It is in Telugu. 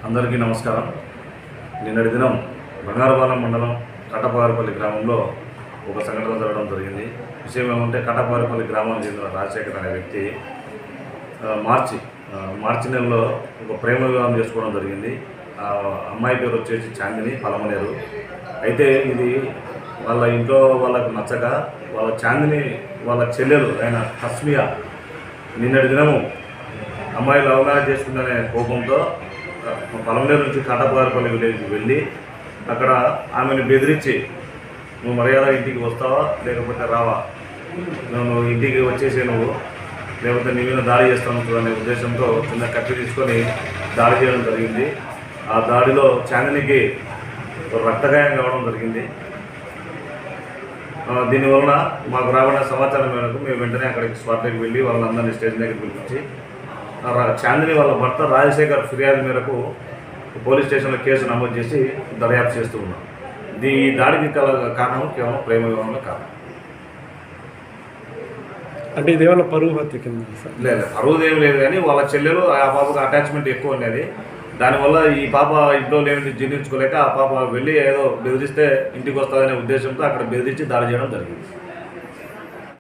అందరికీ నమస్కారం. నిన్నటి దినం బంగారపాలెం మండలం కట్టపారపల్లి గ్రామంలో ఒక సంఘటన జరగడం జరిగింది. విషయం ఏమంటే కట్టపారపల్లి గ్రామానికి చెందిన రాజశేఖర్ అనే వ్యక్తి మార్చి నెలలో ఒక ప్రేమ వివాహం చేసుకోవడం జరిగింది. ఆ అమ్మాయి పేరు వచ్చేసి చాందిని పలమనేరు. అయితే ఇది వాళ్ళ ఇంట్లో వాళ్ళకు నచ్చక వాళ్ళ చాందిని వాళ్ళ చెల్లెలు అయిన తస్మియా నిన్నటి దినము అమ్మాయి లవ్ మ్యారేజ్ చేసుకుందనే కోపంతో పలమనేరు నుంచి కట్టపారపల్లి విలేజ్కి వెళ్ళి అక్కడ ఆమెను బెదిరించి నువ్వు మర్యాద ఇంటికి వస్తావా లేకపోతే రావా, నువ్వు ఇంటికి వచ్చేసి నువ్వు లేకపోతే నీ మీద దాడి చేస్తాను అనే ఉద్దేశంతో చిన్న కత్తి తీసుకొని దాడి చేయడం జరిగింది. ఆ దాడిలో చాందినికి రక్తగాయం కావడం జరిగింది. దీనివలన మాకు రాబడిన సమాచారం మేరకు మేము వెంటనే అక్కడికి స్పాట్లోకి వెళ్ళి వాళ్ళందరినీ స్టేషన్ దగ్గర పిలిపించి చాందిని వాళ్ళ భర్త రాజశేఖర్ ఫిర్యాదు మేరకు పోలీస్ స్టేషన్లో కేసు నమోదు చేసి దర్యాప్తు చేస్తూ ఉన్నాం. ఈ దాడికి కారణం కేవలం ప్రేమ వివాహంలో కారణం. అంటే ఇదేమన్నా పరువు హత్య కింద? లేదు, పరువుది ఏం లేదు, కానీ వాళ్ళ చెల్లెలు ఆ పాపకు అటాచ్మెంట్ ఎక్కువ ఉండేది. దానివల్ల ఈ పాప ఇంట్లో లేని జీర్ణించుకోలేక ఆ పాప వెళ్ళి ఏదో బెదిరిస్తే ఇంటికి వస్తుందనే ఉద్దేశంతో అక్కడ బెదిరించి దాడి చేయడం జరిగింది.